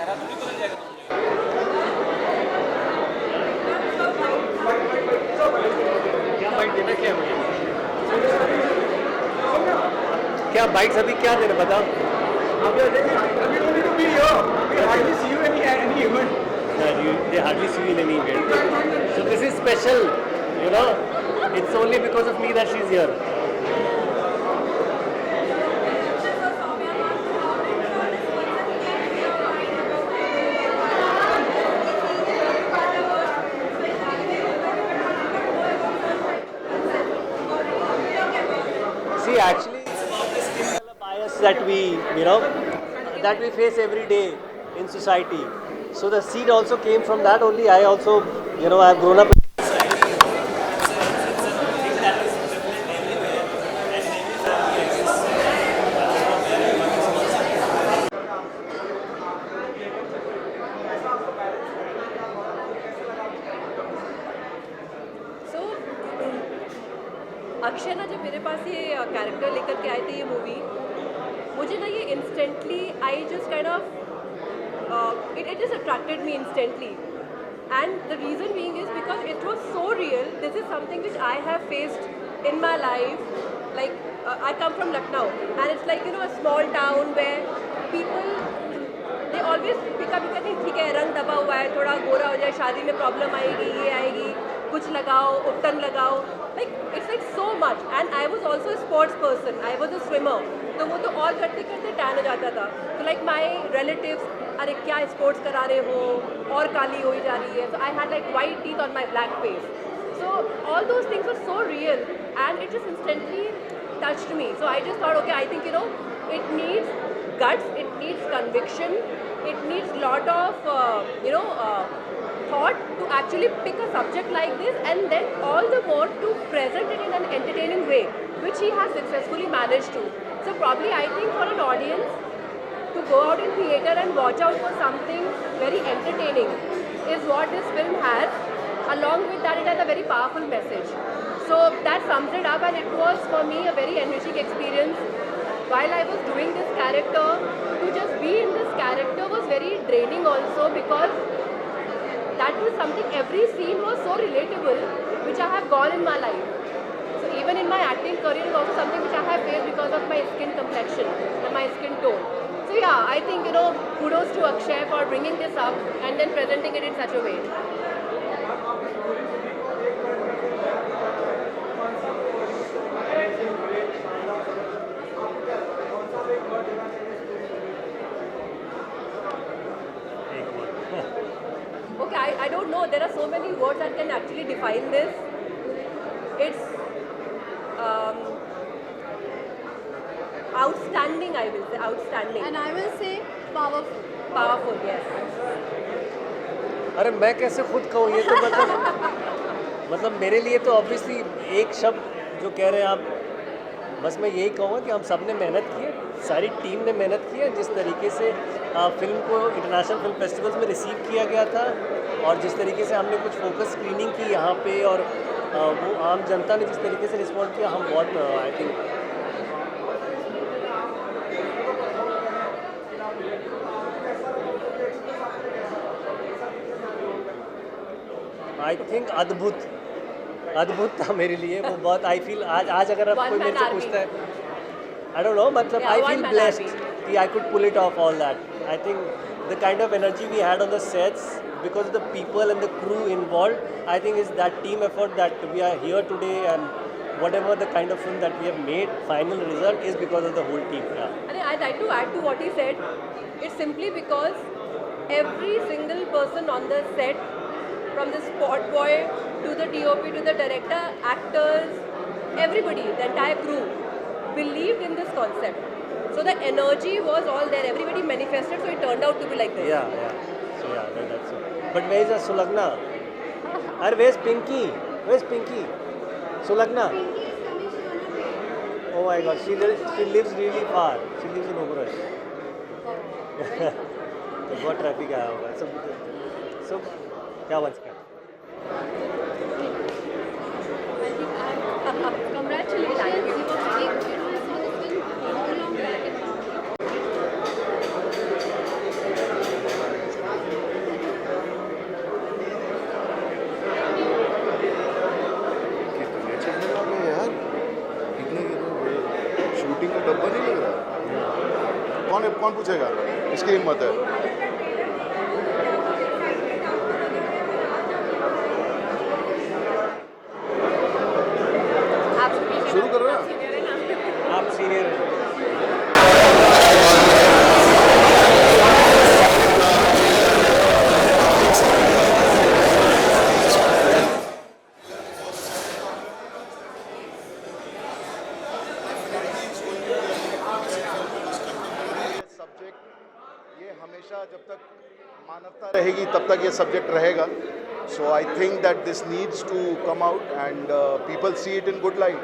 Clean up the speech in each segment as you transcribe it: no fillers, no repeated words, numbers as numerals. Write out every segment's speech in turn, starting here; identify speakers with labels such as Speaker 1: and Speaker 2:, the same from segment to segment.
Speaker 1: क्या बाइट देना क्या मुझे? क्या बाइट्स अभी क्या देना बताओ? They hardly see you in any event. So this is special, you know. It's only because of me that she's here. See, actually, it's about the skin color bias that that we face every day in society. So the seed also came from that only. I also, I've grown up.
Speaker 2: सो अक्षय ना जब मेरे पास ये character लेकर के आए थे ये movie, मुझे ना ये instantly I just kind of it just attracted me instantly. And the reason being is because it was so real. This is something which I have faced in my life. Like I come from Lucknow, and it's like a small town where people they always pick up कहते हैं ठीक है रंग दबा हुआ है, थोड़ा गोरा हो जाए, शादी में प्रॉब्लम आएगी, ये आएगी, कुछ लगाओ, उपटन लगाओ. Like it's like so much. And I was also a sports person. I was a swimmer. तो वो तो और करते करते टैन हो जाता था. So like my relatives, अरे क्या स्पोर्ट्स करा रहे हो, और काली हो ही जा रही है. So I had like white teeth on my black face. So all those things were so real, and it just instantly touched me. So I just thought, okay, I think it needs guts, it needs conviction, it needs lot of thought to actually pick a subject like this, and then all the more to present it in an entertaining way, which he has successfully managed to. So probably I think for an audience to go out in theatre and watch out for something very entertaining is what this film has. Along with that, it has a very powerful message. So that sums it up, and it was for me a very enriching experience. While I was doing this character, to just be in this character was very draining also, because that was something, every scene was so relatable, which I have gone in my life. So even in my acting career is also something which I have faced because of my skin complexion and my skin tone. So yeah, I think kudos to Akshay for bringing this up and then presenting it in such a way. Okay, I don't know. There are so many words that can actually define this. It's outstanding, I will say. Outstanding.
Speaker 3: And I will say powerful.
Speaker 2: Powerful, yes.
Speaker 1: अरे मैं कैसे खुद कहूँ, ये तो मतलब मेरे लिए तो ऑब्वियसली एक शब्द जो कह रहे हैं आप, बस मैं यही कहूँगा कि हम सब ने मेहनत की है, सारी टीम ने मेहनत की है. जिस तरीके से फिल्म को इंटरनेशनल फिल्म फेस्टिवल्स में रिसीव किया गया था, और जिस तरीके से हमने कुछ फोकस स्क्रीनिंग की यहाँ पे, और वो आम जनता ने जिस तरीके से रिस्पॉन्ड किया, हम बहुत आई थिंक अद्भुत था मेरे लिए वो बहुत. आई फील आज अगर कोई मेरे से पूछता है, आई डोंट नो, मतलब आई फील ब्लेस्ड कि I could pull it off all that. I think the kind of energy we had on the sets because of the people and the crew involved, I think it's that team effort that we are here today, and whatever the kind of film that we have made, final result is because of the whole team. Yeah.
Speaker 2: And I'd like to add to what he said. It's simply because every single person on the set, from the spot boy to the DOP to the director, actors, everybody, the entire crew, believed in this concept. So the energy was all there. Everybody manifested, so it turned out to be like this.
Speaker 1: Yeah. So that's it. But where is Sulagna? Or where's Pinky? Sulagna? Oh my God, she lives really far. She lives in Oberoi. तो बहुत traffic आया होगा. So क्या बन सकता है?
Speaker 3: Congratulations, you were very good. I saw this film long back.
Speaker 4: कौन पूछेगा, इसकी हिम्मत है। शुरू कर रहे हैं।
Speaker 1: आप सीनियर हैं।
Speaker 4: सब्जेक्ट ये हमेशा जब तक मानवता रहेगी तब तक ये सब्जेक्ट रहेगा. So I think that this needs to come out and people see it in good light.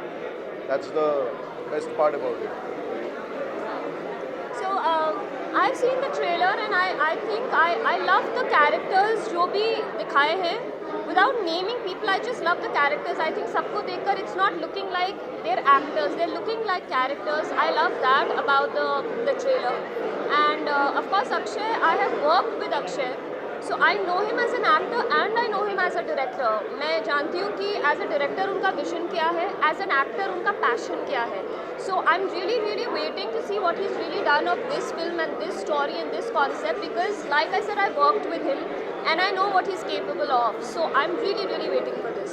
Speaker 4: That's the best part about it.
Speaker 3: So I've seen the trailer and I think I love the characters जो भी दिखाए हैं. Without naming people, I just love the characters. I think सबको देखकर it's not looking like they're actors. They're looking like characters. I love that about the trailer. And of course Akshay, I have worked with Akshay. So I know him as an actor and I know him as a director. मैं जानती हूँ कि as a director उनका vision क्या है, as an actor उनका passion क्या है. So I'm really waiting to see what he's really done of this film and this story and this concept, because like I said, I worked with him and I know what he's capable of. So I'm really waiting for this.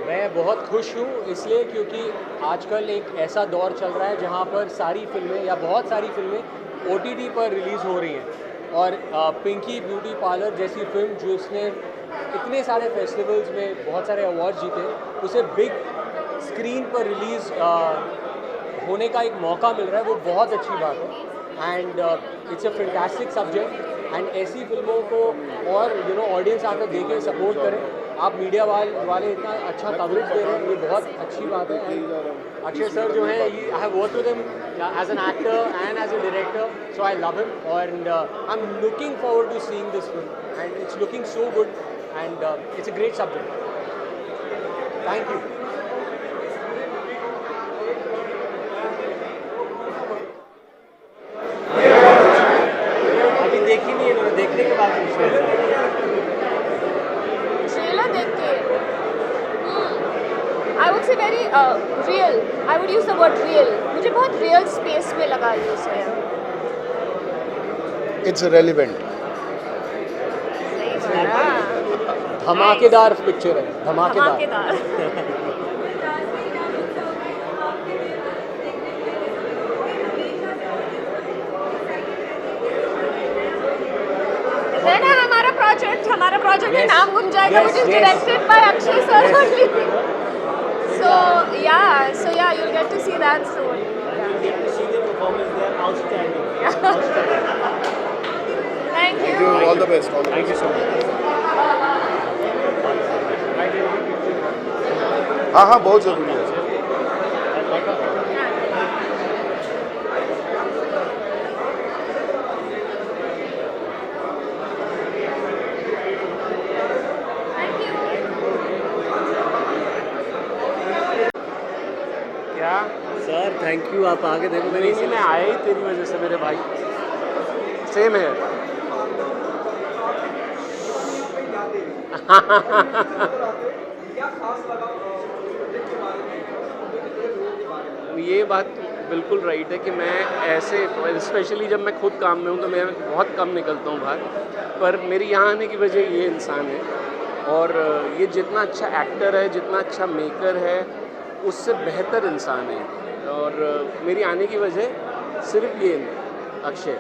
Speaker 5: मैं बहुत खुश हूँ इसलिए क्योंकि आजकल एक ऐसा दौर चल रहा है जहाँ पर सारी फिल्में या बहुत सारी फिल्में OTT पर रिलीज़ हो रही हैं. और पिंकी ब्यूटी पार्लर जैसी फिल्म जो इसने इतने सारे फेस्टिवल्स में बहुत सारे अवार्ड जीते, उसे बिग स्क्रीन पर रिलीज़ होने का एक मौका मिल रहा है, वो बहुत अच्छी बात है. And it's a fantastic subject and ऐसी फिल्मों को और ऑडियंस आकर देखें, सपोर्ट करें. आप मीडिया वाले इतना अच्छा कवरेज दे रहे हैं, ये बहुत अच्छी बात है. एंड अक्षय सर जो है, I have work with him as an actor and as a director, so I love him and I am looking forward to seeing this film and it's looking so good and it's a great subject. Thank you.
Speaker 1: अभी देखी नहीं इन्होंने, देखने के बाद
Speaker 3: trailer देख के I would say very real. I would use the word real. मुझे बहुत real space में लगा ये उसे.
Speaker 4: It's relevant.
Speaker 5: धमाकेदार पिक्चर है, धमाकेदार.
Speaker 3: है ना हमारा प्रोजेक्ट में
Speaker 5: Yes.
Speaker 3: नाम गुम जाएगा, which is
Speaker 5: Yes.
Speaker 3: directed by Akshay sir only. So yeah, you'll get to see that soon. Thank you.
Speaker 4: All the best.
Speaker 1: Thank you so much.
Speaker 4: हाँ बहुत ज़रूरी है.
Speaker 5: क्या
Speaker 1: सर थैंक यू, आप आगे देखो. मैंने
Speaker 5: नहीं, मैं आया ही तेरी वजह से मेरे भाई. सेम है. ये बात बिल्कुल राइट है कि मैं ऐसे, स्पेशली जब मैं खुद काम में हूँ तो मैं बहुत कम निकलता हूँ बाहर. पर मेरी यहाँ आने की वजह ये इंसान है, और ये जितना अच्छा एक्टर है, जितना अच्छा मेकर है, उससे बेहतर इंसान है. और मेरी आने की वजह सिर्फ ये अक्षय.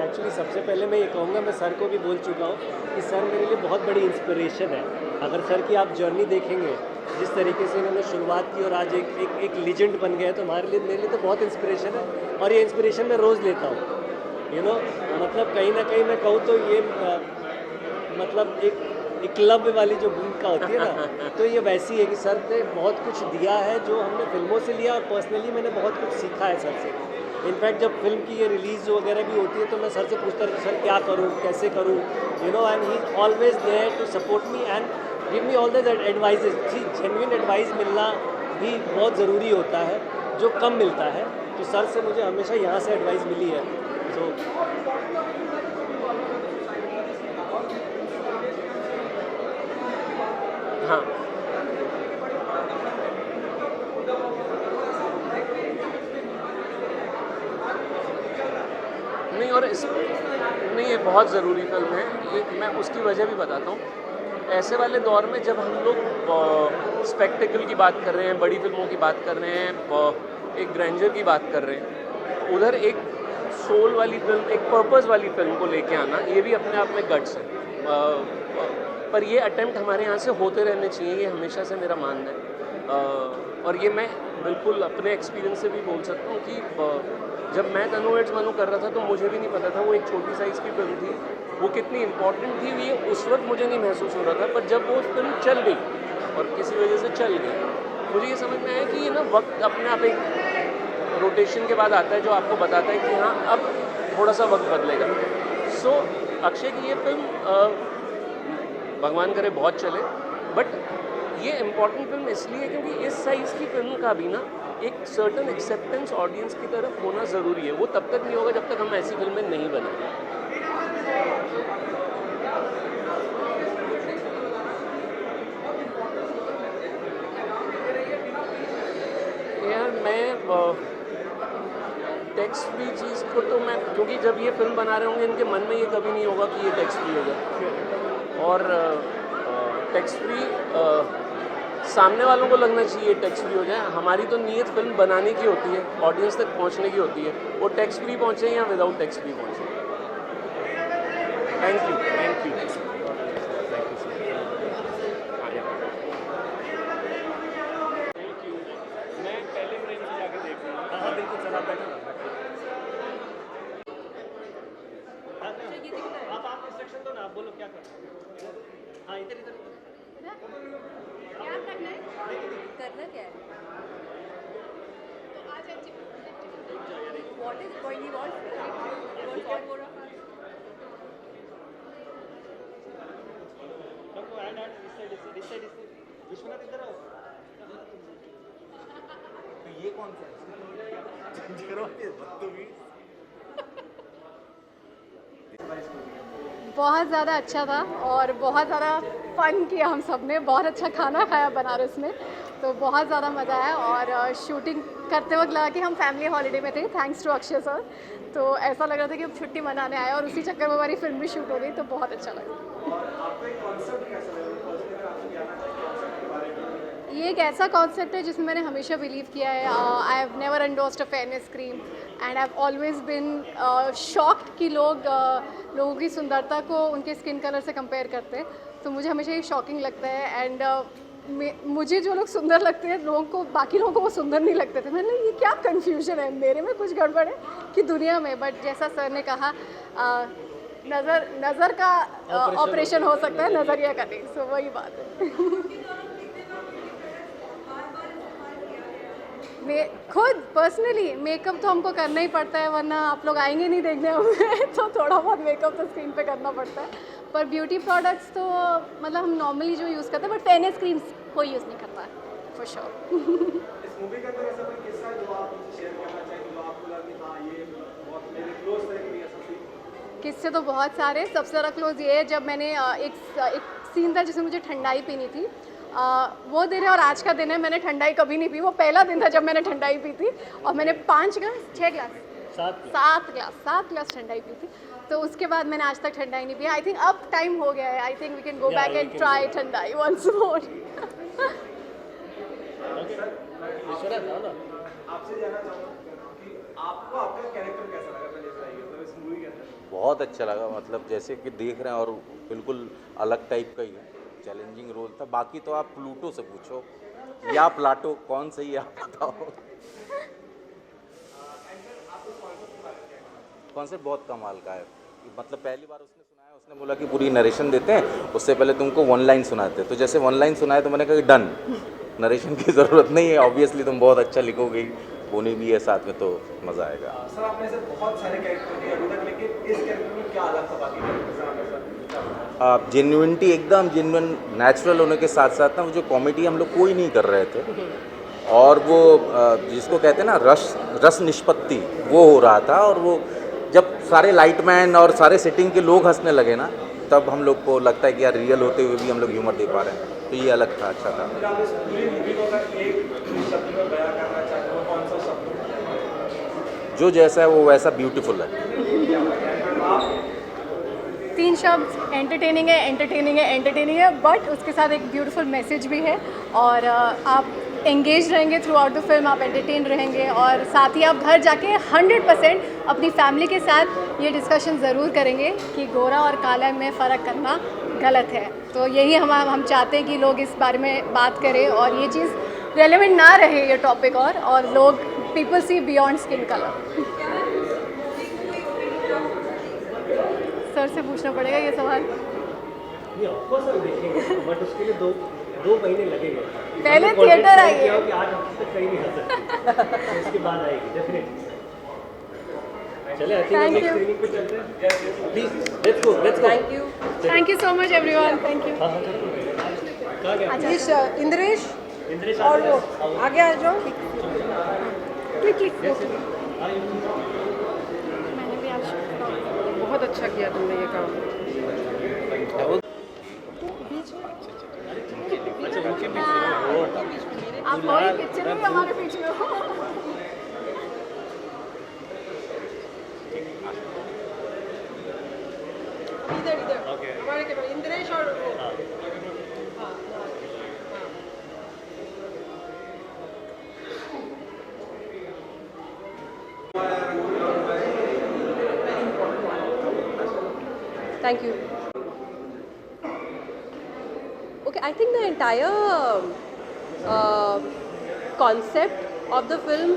Speaker 1: एक्चुअली सबसे पहले मैं ये कहूँगा, मैं सर को भी बोल चुका हूँ कि सर मेरे लिए बहुत बड़ी इंस्पिरेशन है. अगर सर की आप जर्नी देखेंगे, जिस तरीके से इन्होंने शुरुआत की और आज एक लीजेंड बन गए, तो मेरे लिए तो बहुत इंस्पिरेशन है. और ये इंस्पिरेशन मैं रोज़ लेता हूँ. मतलब कहीं ना कहीं मैं कहूँ तो ये मतलब एक क्लब वाली जो भूमिका होती है ना, तो ये वैसी है कि सर ने बहुत कुछ दिया है जो हमने फिल्मों से लिया, और पर्सनली मैंने बहुत कुछ सीखा है सर से. इनफैक्ट जब फिल्म की ये रिलीज़ वगैरह भी होती है तो मैं सर से पूछता रहता हूँ, सर क्या करूँ, कैसे करूँ, and he always there to support me and give me all the advices. Genuine advice मिलना भी बहुत ज़रूरी होता है, जो कम मिलता है. तो सर से मुझे हमेशा यहाँ से एडवाइस मिली है. सो हाँ नहीं, और इस नहीं, ये बहुत ज़रूरी फिल्म है। ये मैं उसकी वजह भी बताता हूँ। ऐसे वाले दौर में जब हम लोग स्पेक्टिकल की बात कर रहे हैं, बड़ी फिल्मों की बात कर रहे हैं, एक ग्रैंडर की बात कर रहे हैं, उधर एक सोल वाली फिल्म, एक पर्पस वाली फिल्म को लेके आना, ये भी अपने आप में गट्स है। पर ये अटेम्प्ट हमारे यहाँ से होते रहने चाहिए, ये हमेशा से मेरा मानना है। और ये मैं बिल्कुल अपने एक्सपीरियंस से भी बोल सकता हूँ कि जब मैं तनु एड्स मनु कर रहा था तो मुझे भी नहीं पता था वो एक छोटी साइज़ की फिल्म थी, वो कितनी इम्पोर्टेंट थी ये उस वक्त मुझे नहीं महसूस हो रहा था। पर जब वो फिल्म चल गई और किसी वजह से चल गई, मुझे ये समझ में आया कि ये ना वक्त अपने आप एक रोटेशन के बाद आता है जो आपको बताता है कि हाँ अब थोड़ा सा वक्त बदलेगा। सो अक्षय की ये फिल्म भगवान करे बहुत चले, बट ये इम्पॉर्टेंट फिल्म इसलिए क्योंकि इस साइज़ की फिल्म का भी ना एक सर्टन एक्सेप्टेंस ऑडियंस की तरफ होना ज़रूरी है। वो तब तक नहीं होगा जब तक हम ऐसी फिल्में नहीं बनाए। यार मैं टैक्स फ्री चीज़ को तो मैं, क्योंकि जब ये फिल्म बना रहे होंगे इनके मन में ये कभी नहीं होगा कि ये टैक्स फ्री होगा, और टैक्स फ्री सामने वालों को लगना चाहिए टैक्स फ्री हो जाए। हमारी तो नीयत फिल्म बनाने की होती है, ऑडियंस तक पहुंचने की होती है, वो टैक्स फ्री पहुंचे या विदाउट टैक्स फ्री पहुंचे। Thank you, thank you, thank you. मैं पहले फ्रेम से जाके देख रहा हूँ। हाँ बिल्कुल सर, आप बैठो ना। आप इंस्ट्रक्शन दो ना, आप बोलो क्या करना। हाँ इधर इधर
Speaker 2: क्या करना है? करना क्या है? What is it going on? What more?
Speaker 1: इस साइड विश्वनाथ इधर आओ। तो ये कौन सा है?
Speaker 6: बहुत ज़्यादा अच्छा था और बहुत ज़्यादा फ़न किया हम सब ने, बहुत अच्छा खाना खाया बनारस में, तो बहुत ज़्यादा मज़ा आया। और शूटिंग करते वक्त लगा कि हम फैमिली हॉलीडे में थे, थैंक्स टू अक्षय सर। तो ऐसा लग रहा था कि हम छुट्टी मनाने आए और उसी चक्कर में हमारी फिल्म भी शूट हो गई, तो बहुत अच्छा लगा। ये एक ऐसा कॉन्सेप्ट है जिसमें मैंने हमेशा बिलीव किया है। I have never endorsed a fairness cream and I have always been shocked कि लोगों की सुंदरता को उनके स्किन कलर से कंपेयर करते हैं, तो मुझे हमेशा ये शॉकिंग लगता है। एंड मुझे जो लोग सुंदर लगते हैं, लोगों को, बाकी लोगों को वो सुंदर नहीं लगते थे। मैंने ये क्या कन्फ्यूजन है, मेरे में कुछ गड़बड़ है कि दुनिया में। बट जैसा सर ने कहा, नज़र का ऑपरेशन हो सकता है, नज़रिया का नहीं। सो वही बात है। मैं खुद पर्सनली मेकअप तो हमको करना ही पड़ता है, वरना आप लोग आएंगे नहीं देखने हमें। तो थोड़ा बहुत मेकअप तो स्क्रीन पे करना पड़ता है। पर ब्यूटी प्रोडक्ट्स तो मतलब हम नॉर्मली जो यूज़ करते हैं, बट फेयरनेस क्रीम्स कोई यूज़ नहीं करता है फॉर श्योर।
Speaker 7: इस मूवी के अंदर ऐसा कोई किस्सा है जो आप शेयर करना चाहेंगे, जो आपको लगा कि हाँ ये बहुत मेरे क्लोज थे, कि ऐसा कोई
Speaker 6: किस्से तो बहुत सारे। सबसे ज़्यादा क्लोज ये है जब मैंने एक सीन था जिसमें मुझे ठंडाई पीनी थी। वो दिन है और आज का दिन है, मैंने ठंडाई कभी नहीं पी। वो पहला दिन था जब मैंने ठंडाई पी थी और मैंने 5 ग्लास 6 ग्लास 7 ग्लास ठंडाई पी थी। तो उसके बाद मैंने आज तक ठंडाई नहीं पिया। आई थिंक अब टाइम हो गया है, I think we can go back and try thandai once more.
Speaker 7: आपसे जानना चाहूँगा कि आपको आपका कैरेक्टर कैसा लगा पहले बताइए, मतलब इस मूवी के अंदर।
Speaker 8: बहुत अच्छा लगा, मतलब जैसे कि देख रहे हैं और बिल्कुल अलग टाइप का ही है, चैलेंजिंग रोल था। बाकी तो आप प्लूटो से पूछो या प्लाटो, कौन सही है आप बताओ। कॉन्सेप्ट बहुत कमाल का है, मतलब पहली बार उसने सुनाया, उसने बोला कि पूरी नरेशन देते हैं, उससे पहले तुमको 1 लाइन सुनाते हैं। तो जैसे 1 लाइन सुनाए तो मैंने कहा कि डन, नरेशन की ज़रूरत नहीं है, ऑब्वियसली तुम बहुत अच्छा लिखोगे, बोनी भी है साथ में, तो मज़ा आएगा।
Speaker 7: सर आपने ऐसे बहुत सारे कैरेक्टर किए अभी तक, लेकिन इस कैरेक्टर में क्या अलग था बाकी कैरेक्टर?
Speaker 8: आप जेन्युइनिटी, एकदम जेन्युइन नेचुरल होने के साथ साथ ना, वो जो कॉमेडी हम लोग कोई नहीं कर रहे थे, और वो जिसको कहते हैं ना रस निष्पत्ति, वो हो रहा था। और वो जब सारे लाइटमैन और सारे सेटिंग के लोग हंसने लगे ना, तब हम लोग को लगता है कि यार रियल होते हुए भी हम लोग ह्यूमर दे पा रहे हैं, तो ये अलग था, अच्छा था।
Speaker 7: अगर आप इस पूरी मूवी को अगर एक शब्द में बयां करना चाहते हो, कौन सा शब्द?
Speaker 8: जो जैसा है वो वैसा ब्यूटीफुल है।
Speaker 6: 3 शब्द, एंटरटेनिंग है, एंटरटेनिंग है, एंटरटेनिंग है, बट उसके साथ एक ब्यूटीफुल मैसेज भी है। और आप एंगेज रहेंगे थ्रू आउट द फिल्म, आप एंटरटेन रहेंगे, और साथ ही आप घर जाके 100% अपनी फैमिली के साथ ये डिस्कशन ज़रूर करेंगे कि गोरा और काला में फ़र्क करना गलत है। तो यही हम चाहते हैं कि लोग इस बारे में बात करें और ये चीज़ रेलेवेंट ना रहे ये टॉपिक, और लोग people see beyond skin colour. Sir से पूछना पड़ेगा ये सवाल।
Speaker 1: नहीं ऑफकोर्स हम देखेंगे, बट उसके लिए दो महीने लगेंगे।
Speaker 6: पहले
Speaker 1: हमने
Speaker 6: थिएटर
Speaker 1: contract
Speaker 6: आइए।
Speaker 1: किया कि आज हम तक कहीं नहीं आ सकते, तो उसके बाद आएगी डेफिनेटली। चले I think
Speaker 6: Thank
Speaker 1: next
Speaker 6: you.
Speaker 1: Training पे चलते हैं। Please let's go
Speaker 2: thank you.
Speaker 6: Thank you so much everyone, thank you.
Speaker 1: हाँ हाँ चलो कहाँ गया
Speaker 9: इंद्रेश
Speaker 1: इंद्रेश
Speaker 9: और वो आगे आ जाओ।
Speaker 6: मैंने भी आज
Speaker 9: बहुत अच्छा किया तुमने ये काम।
Speaker 6: आप वही पिक्चर में हमारे बीच में हो।
Speaker 9: इधर हमारे के इंद्रेश और वो।
Speaker 2: Thank you. Okay, I think the entire concept of the film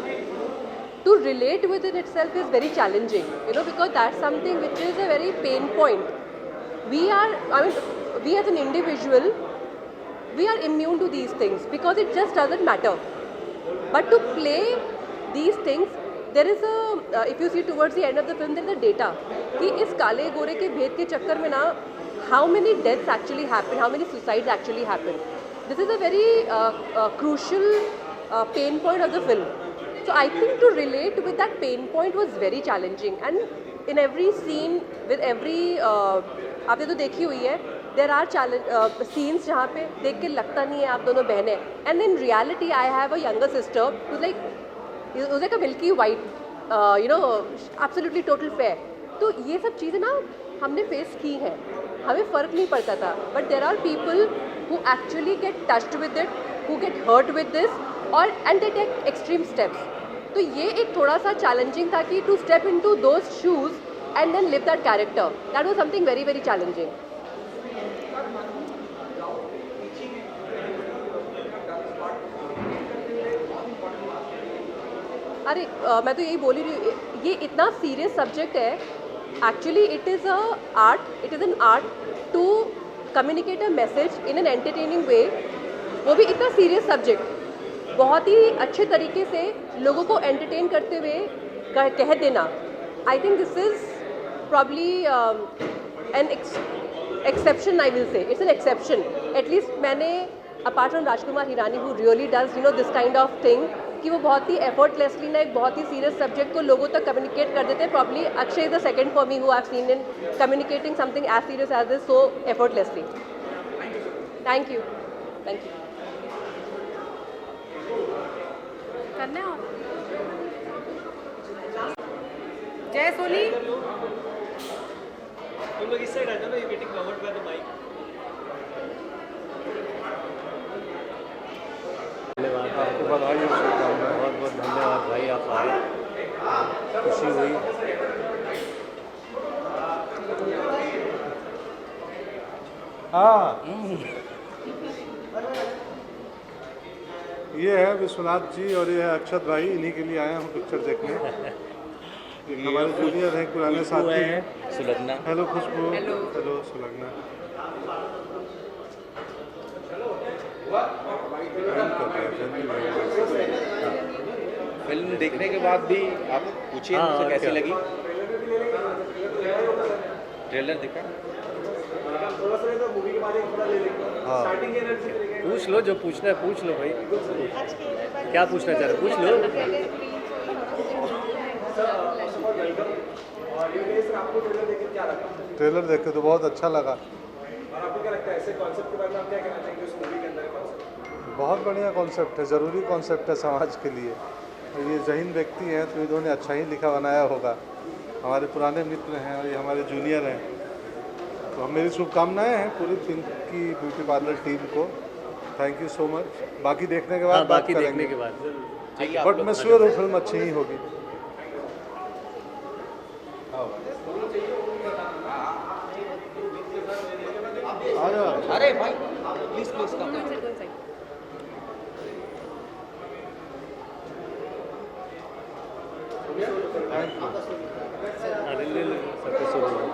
Speaker 2: to relate with it itself is very challenging, you know, because that's something which is a very pain point. We as an individual, we are immune to these things because it just doesn't matter. But to play these things, there is a, if you see towards the end of the film, there is a data कि इस काले गोरे के भेद के चक्कर में ना how many deaths actually happen, how many suicides actually happen. This is a very crucial pain point of the film. So I think to relate with that pain point was very challenging, and in every scene with every आपने तो देखी हुई है, there are scenes जहाँ पे देख के लगता नहीं है आप दोनों बहनें, and in reality I have a younger sister who's like a milky white, you know, absolutely total fair. तो ये सब चीज़ें ना हमने फेस की हैं, हमें फ़र्क नहीं पड़ता था, but there are people who actually get touched with it, who get hurt with this, और and they take extreme steps. तो ये एक थोड़ा सा चैलेंजिंग था कि to step into those shoes and then live that character, that was something very very challenging. अरे मैं तो यही बोल रही हूँ, ये इतना सीरियस सब्जेक्ट है। Actually it is an art to communicate a message in an entertaining वे, वो भी इतना सीरियस सब्जेक्ट बहुत ही अच्छे तरीके से लोगों को एंटरटेन करते हुए कह देना। I think this is probably an exception, I will say it's an exception. At least मैंने apart from Rajkumar Hirani who really does you know this kind of thing, कि वो बहुत ही एफर्टलेसली ना एक बहुत ही सीरियस सब्जेक्ट को लोगों तक कम्युनिकेट कर देते हैं। Probably Akshay is the second for me who I have seen in communicating something as serious as this so effortlessly. Thank you.
Speaker 6: करना है और
Speaker 9: जय सोनी।
Speaker 1: तुम लोग इस साइड आ जाओ ना, ये getting covered by the mic. धन्यवाद, आपको बधाई हो, बहुत बहुत धन्यवाद भाई, आप आए, खुशी हुई।
Speaker 10: हाँ, ये है विश्वनाथ जी और ये है अक्षत भाई, इन्हीं के लिए आया हूँ पिक्चर देखने। हमारे जूनियर हैं, पुराने साथी हैं।
Speaker 8: सुलग्ना,
Speaker 10: हेलो खुशबू। हेलो सुलग्ना।
Speaker 8: फिल्म देखने के बाद भी आप पूछिए मुझसे कैसी लगी। ट्रेलर देखा?
Speaker 7: थोड़ा सा तो मूवी के बारे में थोड़ा ले लेंगे। स्टार्टिंग के एनर्जी लेंगे।
Speaker 1: पूछ लो, जो पूछना है पूछ लो भाई, क्या पूछना चाह रहे हो पूछ लो।
Speaker 7: फर्स्ट ऑफ ऑल वेलकम, और ये सर आपको ट्रेलर देख के क्या लगा?
Speaker 10: ट्रेलर देख के तो बहुत अच्छा लगा।
Speaker 7: और आपको क्या लगता है ऐसे कॉन्सेप्ट के बारे में आप क्या कहना चाहेंगे उस मूवी के अंदर कॉन्सेप्ट?
Speaker 10: बहुत बढ़िया कॉन्सेप्ट है, ज़रूरी कॉन्सेप्ट है समाज के लिए। और ये जहीन व्यक्ति हैं तो इन्होंने अच्छा ही लिखा बनाया होगा। हमारे पुराने मित्र हैं और ये हमारे जूनियर हैं, तो हम मेरी शुभकामनाएं हैं पूरी पिंकी ब्यूटी पार्लर टीम को। Thank you so much. बाकी देखने के बाद
Speaker 1: हाँ,
Speaker 10: बात
Speaker 1: बाकी
Speaker 10: करेंगे।
Speaker 1: देखने के बाद
Speaker 10: बट मैं श्योर हूँ फिल्म अच्छी ही होगी। आ जाओ।
Speaker 8: अरे भाई please please come.
Speaker 2: Go inside, go inside.
Speaker 1: हाँ, ले लो, सब कुछ शुरू हो गया।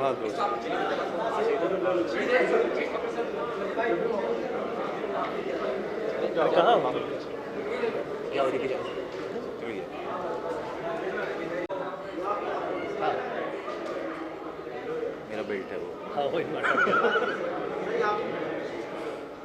Speaker 10: हाँ दोस्त।
Speaker 1: अरे कहाँ हो? क्या हो रही है?
Speaker 8: मेरा बेल्ट है वो।
Speaker 1: हाँ वही मार्टा